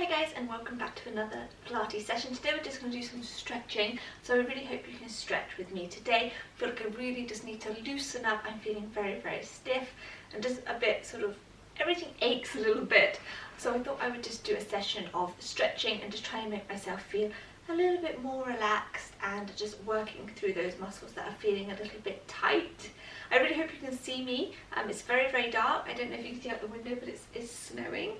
Hi guys, and welcome back to another Pilates session. Today we're just going to do some stretching, so I really hope you can stretch with me today. I feel like I really just need to loosen up. I'm feeling very stiff and just a bit everything aches a little bit. So I thought I would just do a session of stretching and just try and make myself feel a little bit more relaxed and just working through those muscles that are feeling a little bit tight. I really hope you can see me. It's very dark. I don't know if you can see out the window, but it's snowing.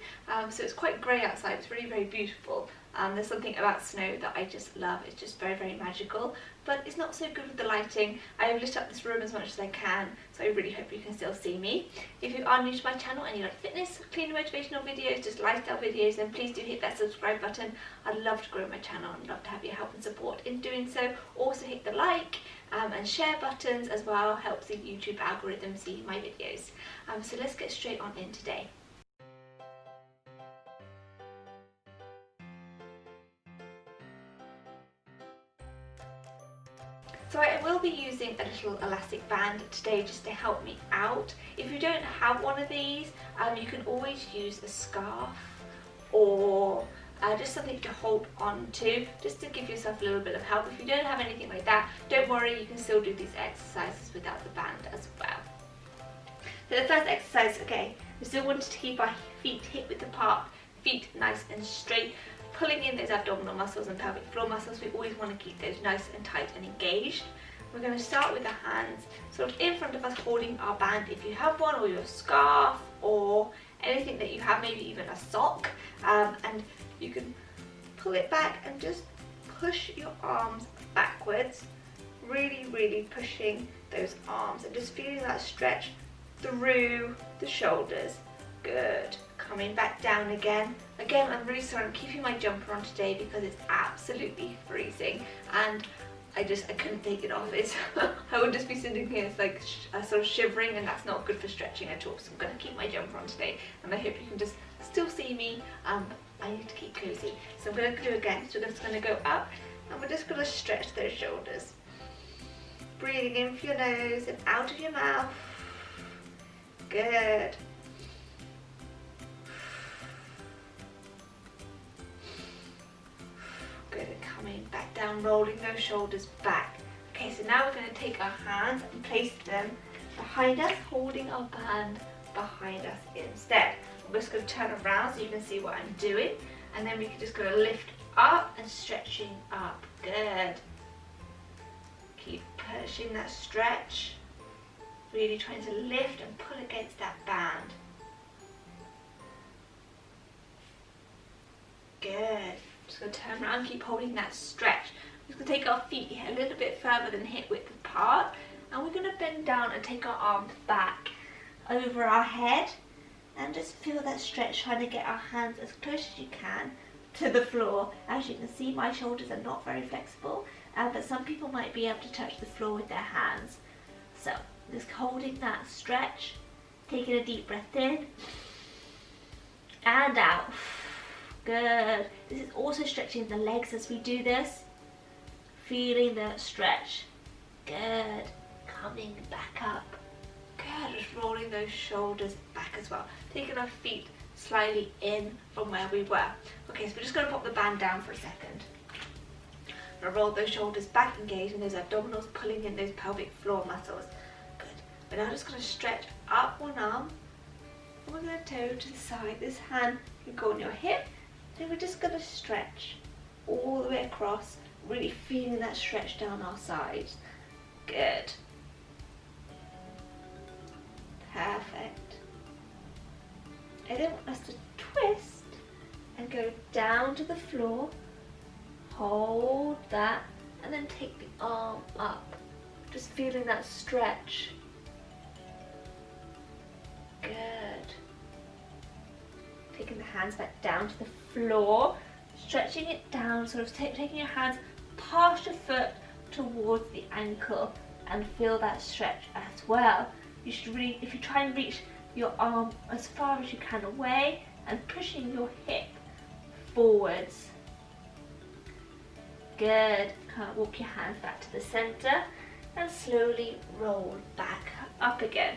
So it's quite grey outside. It's very beautiful. There's something about snow that I just love. It's just very magical, but it's not so good with the lighting. I have lit up this room as much as I can, so I really hope you can still see me. If you are new to my channel and you like fitness, clean motivational videos, just lifestyle videos, then please do hit that subscribe button. I'd love to grow my channel and love to have your help and support in doing so. Also hit the like and share buttons as well. Helps the YouTube algorithm see my videos. So let's get straight on in today. So I will be using a little elastic band today just to help me out. If you don't have one of these, you can always use a scarf or just something to hold on to, just to give yourself a little bit of help. If you don't have anything like that, don't worry, you can still do these exercises without the band as well. So the first exercise, okay, we still wanted to keep our feet hip width apart, feet nice and straight, pulling in those abdominal muscles and pelvic floor muscles. We always want to keep those nice and tight and engaged. We're going to start with the hands sort of in front of us holding our band if you have one, or your scarf or anything that you have, maybe even a sock, and you can pull it back and just push your arms backwards, really pushing those arms and just feeling that stretch through the shoulders. Good. Coming back down again. I'm really sorry, I'm keeping my jumper on today because it's absolutely freezing and I couldn't take it off. I would just be sitting here like sort of shivering, and that's not good for stretching at all. So I'm going to keep my jumper on today, and I hope you can just still see me. I need to keep cozy. So I'm going to do it again. So we're just going to go up and we're just going to stretch those shoulders. Breathing in through your nose and out of your mouth. Good. Good, and coming back down, rolling those shoulders back. Okay, so now we're going to take our hands and place them behind us, holding our band behind us instead. I'm just going to turn around so you can see what I'm doing, and then we can just go to lift up and stretching up. Good. Keep pushing that stretch. Really trying to lift and pull against that band. Good. Just going to turn around, keep holding that stretch. We're just going to take our feet a little bit further than hip width apart, and we're going to bend down and take our arms back over our head and just feel that stretch, trying to get our hands as close as you can to the floor. As you can see, my shoulders are not very flexible, but some people might be able to touch the floor with their hands. So just holding that stretch, taking a deep breath in and out. Good. This is also stretching the legs as we do this. Feeling the stretch. Good. Coming back up. Good. Just rolling those shoulders back as well. Taking our feet slightly in from where we were. Okay, so we're just going to pop the band down for a second. Now roll those shoulders back, engaging those abdominals, pulling in those pelvic floor muscles. Good. We're now just going to stretch up one arm. And we're going to toe to the side. This hand can go on your hip. And we're just going to stretch all the way across, really feeling that stretch down our sides. Good. Perfect. I then want us to twist and go down to the floor, hold that, and then take the arm up. Just feeling that stretch. Good. Taking the hands back down to the floor, stretching it down, sort of taking your hands past your foot towards the ankle, and feel that stretch as well. You should really, if you try and reach your arm as far as you can away and pushing your hip forwards. Good. Walk your hands back to the center and slowly roll back up again.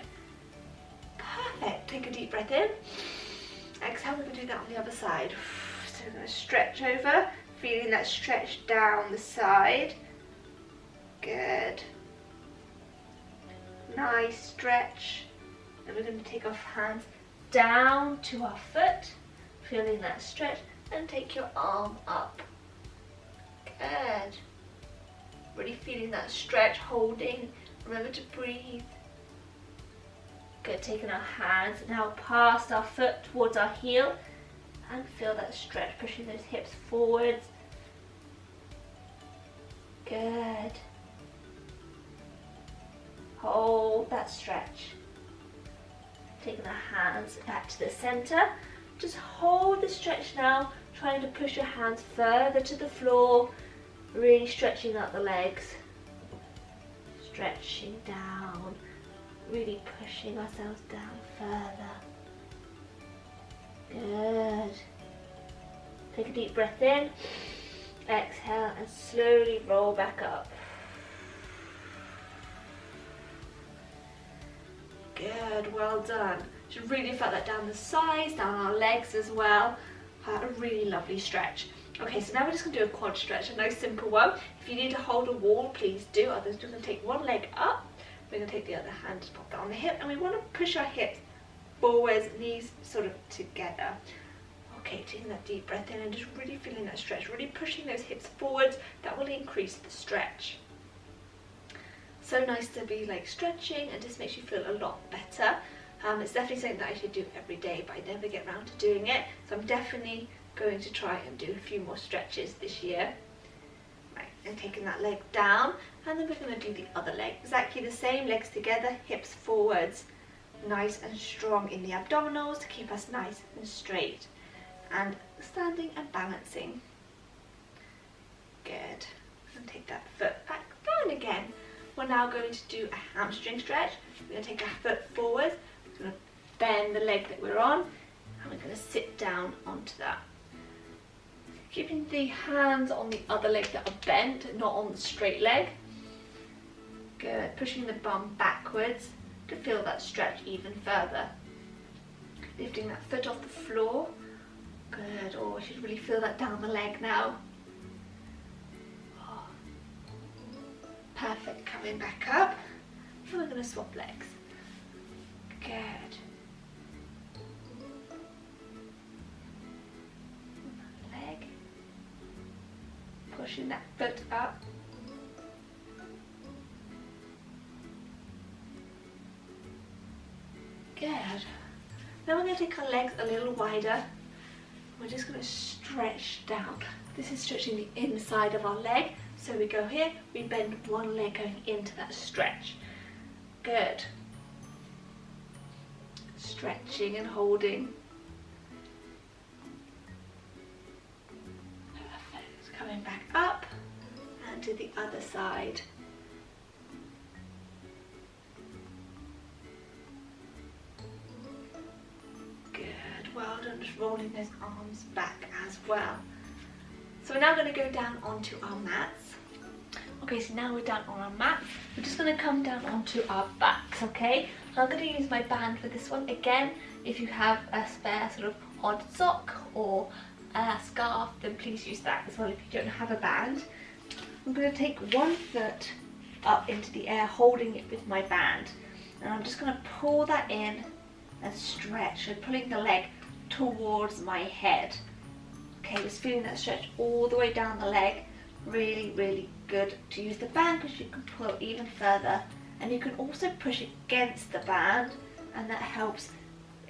Perfect. Take a deep breath in. Exhale, we're going to do that on the other side. So we're going to stretch over, feeling that stretch down the side. Good. Nice stretch. And we're going to take our hands down to our foot, feeling that stretch, and take your arm up. Good. Really feeling that stretch, holding. Remember to breathe. Good, taking our hands now past our foot towards our heel, and feel that stretch, pushing those hips forwards. Good. Hold that stretch. Taking our hands back to the center. Just hold the stretch now, trying to push your hands further to the floor, really stretching out the legs. Stretching down, really pushing ourselves down further. Good. Take a deep breath in, exhale, and slowly roll back up. Good, well done. Should really felt that down the sides, down our legs as well. A really lovely stretch. Okay, so now we're just going to do a quad stretch, a nice simple one. If you need to hold a wall, please do. Others, just going to take one leg up. We're going to take the other hand, just pop that on the hip, and we want to push our hips forwards, knees sort of together. Okay, taking that deep breath in and just really feeling that stretch, really pushing those hips forwards. That will increase the stretch. So nice to be like stretching, and just makes you feel a lot better. It's definitely something that I should do every day, but I never get around to doing it. So I'm definitely going to try and do a few more stretches this year. Right, and taking that leg down, and then we're going to do the other leg. Exactly the same, legs together, hips forwards. Nice and strong in the abdominals to keep us nice and straight. And standing and balancing. Good. And take that foot back down again. We're now going to do a hamstring stretch. We're going to take our foot forward. We're going to bend the leg that we're on, and we're going to sit down onto that. Keeping the hands on the other leg that are bent, not on the straight leg. Good. Pushing the bum backwards to feel that stretch even further. Lifting that foot off the floor. Good. Oh, I should really feel that down the leg now. Oh. Perfect. Coming back up. And we're going to swap legs. Good. Leg. Pushing that foot up. Good. Now we're going to take our legs a little wider. We're just going to stretch down. This is stretching the inside of our leg. So we go here, we bend one leg going into that stretch. Good. Stretching and holding. Perfect. Coming back up and to the other side. Good. Well done. Just rolling those arms back as well. So we're now going to go down onto our mats. Okay, so now we're down on our mat. We're just going to come down onto our backs, okay? I'm going to use my band for this one. Again, if you have a spare sort of odd sock or a scarf, then please use that as well if you don't have a band. I'm going to take one foot up into the air, holding it with my band. And I'm just going to pull that in and stretch. So pulling the leg towards my head. Okay, just feeling that stretch all the way down the leg. Really, really good to use the band because you can pull even further, and you can also push against the band, and that helps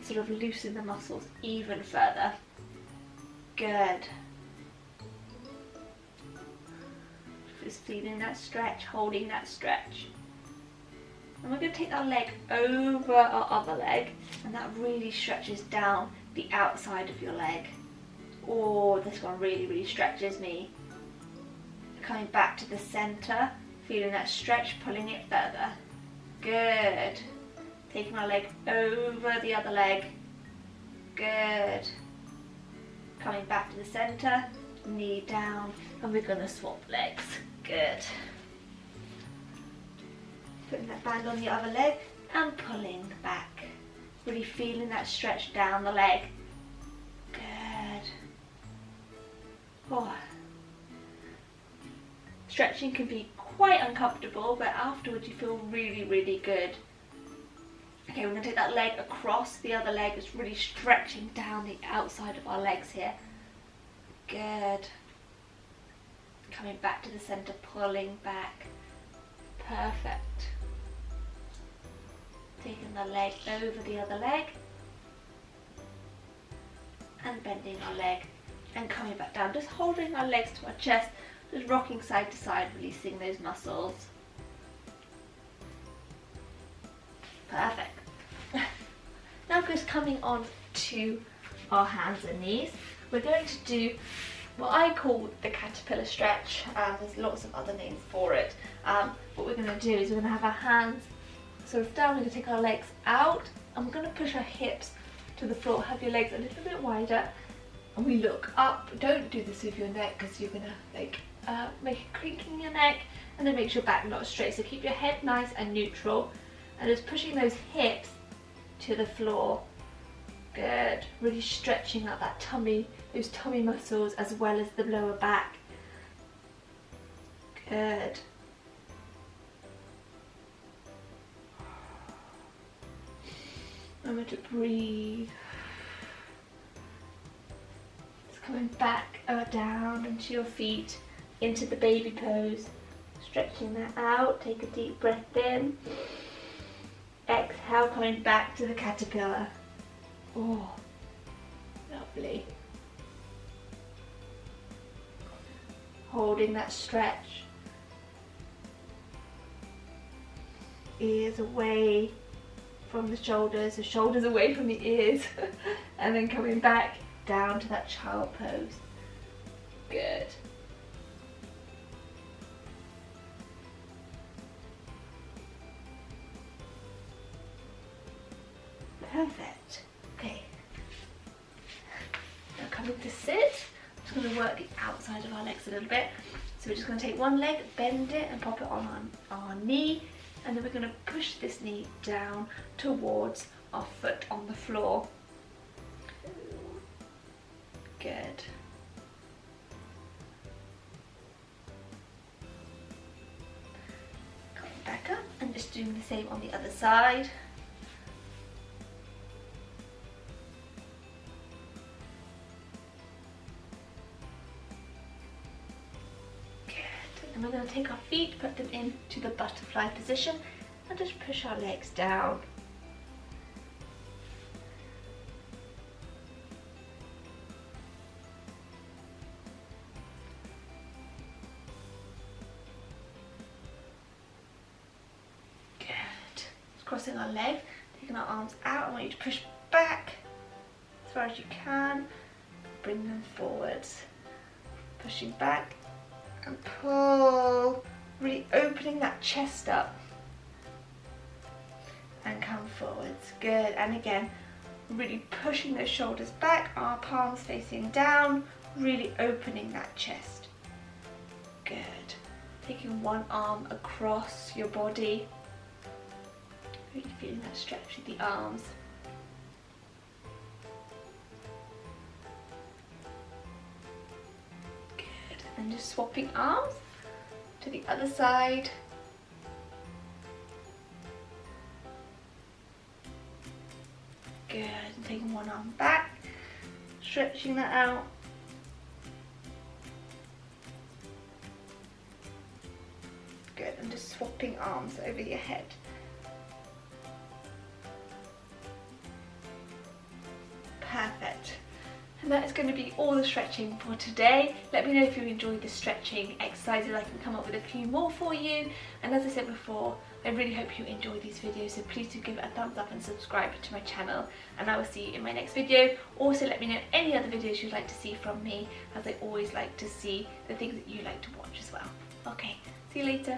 sort of loosen the muscles even further. Good. Just feeling that stretch, holding that stretch. And we're going to take our leg over our other leg, and that really stretches down the outside of your leg. Oh, this one really, really stretches me. Coming back to the center, feeling that stretch, pulling it further. Good. Taking my leg over the other leg. Good. Coming back to the center, knee down, and we're going to swap legs. Good. Putting that band on the other leg and pulling back. Really feeling that stretch down the leg. Good. Oh. Stretching can be quite uncomfortable, but afterwards you feel really, really good. Okay, we're going to take that leg across the other leg. It's really stretching down the outside of our legs here. Good. Coming back to the centre, pulling back. Perfect. Taking the leg over the other leg. And bending our leg. And coming back down. Just holding our legs to our chest. Just rocking side to side, releasing those muscles. Perfect. Now just coming on to our hands and knees. We're going to do what I call the caterpillar stretch. There's lots of other names for it. What we're going to do is we're going to have our hands sort of down. We're going to take our legs out and we're going to push our hips to the floor. Have your legs a little bit wider and we look up. Don't do this with your neck because you're going to make a creak in your neck, and it makes your back not straight. So keep your head nice and neutral and just pushing those hips to the floor. Good. Really stretching out that tummy, those tummy muscles as well as the lower back. Good. Remember to breathe. Just coming back down into your feet, into the baby pose. Stretching that out. Take a deep breath in. Exhale, coming back to the caterpillar. Oh, lovely. Holding that stretch. Ears away from the shoulders away from the ears. And then coming back down to that child pose. Good. Perfect. Okay. Now coming to sit, I'm just going to work the outside of our legs a little bit. So we're just going to take one leg, bend it and pop it on our knee, and then we're going to push this knee down towards our foot on the floor. Good. Coming back up and just doing the same on the other side. And we're going to take our feet, put them into the butterfly position and just push our legs down. Good. Just crossing our legs, taking our arms out. I want you to push back as far as you can. Bring them forwards. Pushing back. And pull, really opening that chest up and come forwards. Good. And again, really pushing those shoulders back, our palms facing down, really opening that chest. Good. Taking one arm across your body, really feeling that stretch with the arms. And just swapping arms to the other side. Good. And taking one arm back, stretching that out. Good. And just swapping arms over your head. Perfect. And that is going to be all the stretching for today. Let me know if you enjoyed the stretching exercises. I can come up with a few more for you. And as I said before, I really hope you enjoy these videos. So please do give it a thumbs up and subscribe to my channel. And I will see you in my next video. Also let me know any other videos you'd like to see from me, as I always like to see the things that you like to watch as well. Okay, see you later.